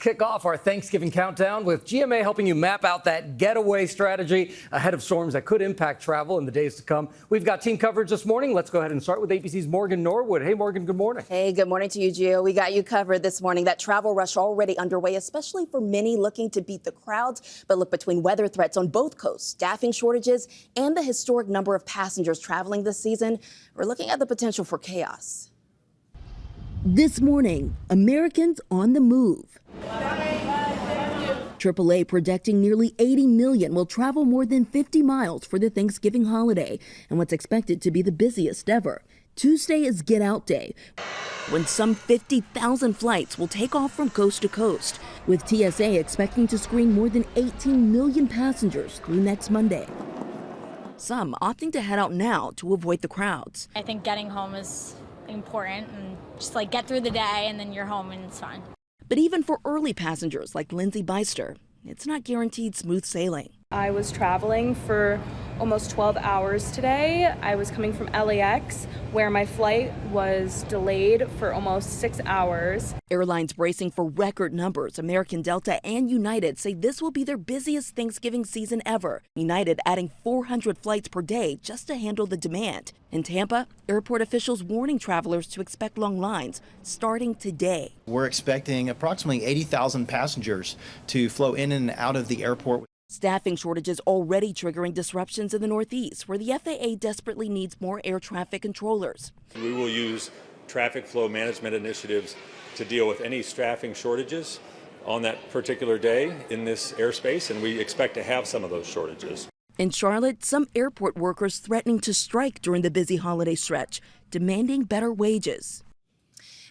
Kick off our Thanksgiving countdown with GMA helping you map out that getaway strategy ahead of storms that could impact travel in the days to come. We've got team coverage this morning. Let's go ahead and start with ABC's Morgan Norwood. Hey, Morgan, good morning. Hey, good morning to you, Gio. We got you covered this morning. That travel rush already underway, especially for many looking to beat the crowds. But look, between weather threats on both coasts, staffing shortages, and the historic number of passengers traveling this season, we're looking at the potential for chaos. This morning, Americans on the move. AAA projecting nearly 80 million will travel more than 50 miles for the Thanksgiving holiday and what's expected to be the busiest ever. Tuesday is Get Out Day, when some 50,000 flights will take off from coast to coast, with TSA expecting to screen more than 18 million passengers through next Monday. Some opting to head out now to avoid the crowds. I think getting home is important and just like get through the day and then you're home and it's fine. But even for early passengers like Linsey Davis, it's not guaranteed smooth sailing. I was traveling for almost 12 hours today. I was coming from LAX, where my flight was delayed for almost 6 hours. Airlines bracing for record numbers. American, Delta, and United say this will be their busiest Thanksgiving season ever. United adding 400 flights per day just to handle the demand. In Tampa, airport officials warning travelers to expect long lines starting today. We're expecting approximately 80,000 passengers to flow in and out of the airport. Staffing shortages already triggering disruptions in the Northeast, where the FAA desperately needs more air traffic controllers. We will use traffic flow management initiatives to deal with any staffing shortages on that particular day in this airspace, and we expect to have some of those shortages. In Charlotte, some airport workers threatening to strike during the busy holiday stretch, demanding better wages.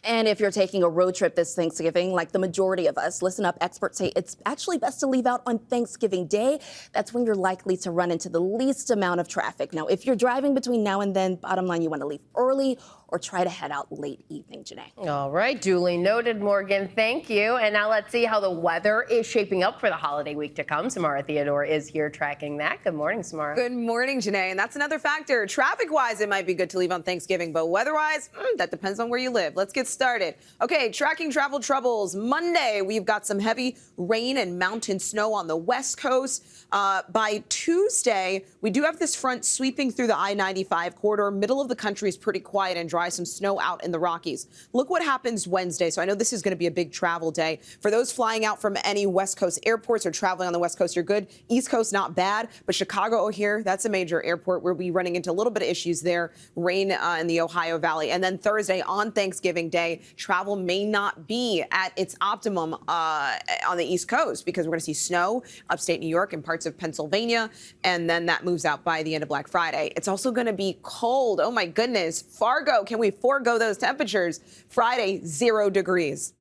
And if you're taking a road trip this Thanksgiving, like the majority of us, listen up, experts say it's actually best to leave out on Thanksgiving Day. That's when you're likely to run into the least amount of traffic. Now, if you're driving between now and then, bottom line, you want to leave early or try to head out late evening, Janae. All right, duly noted, Morgan. Thank you. And now let's see how the weather is shaping up for the holiday week to come. Samara Theodore is here tracking that. Good morning, Samara. Good morning, Janae. And that's another factor. Traffic-wise, it might be good to leave on Thanksgiving, but weather-wise, that depends on where you live. Let's get started. Okay, tracking travel troubles. Monday, we've got some heavy rain and mountain snow on the West Coast. By Tuesday, we do have this front sweeping through the I-95 corridor. Middle of the country is pretty quiet and dry. Some snow out in the Rockies. Look what happens Wednesday. So I know this is going to be a big travel day. For those flying out from any West Coast airports or traveling on the West Coast, you're good. East Coast, not bad. But Chicago O'Hare, that's a major airport. We'll be running into a little bit of issues there. Rain in the Ohio Valley. And then Thursday on Thanksgiving Day, travel may not be at its optimum on the East Coast because we're going to see snow upstate New York and parts of Pennsylvania. And then that moves out by the end of Black Friday. It's also going to be cold. Oh, my goodness. Fargo, can we forego those temperatures? Friday, 0 degrees.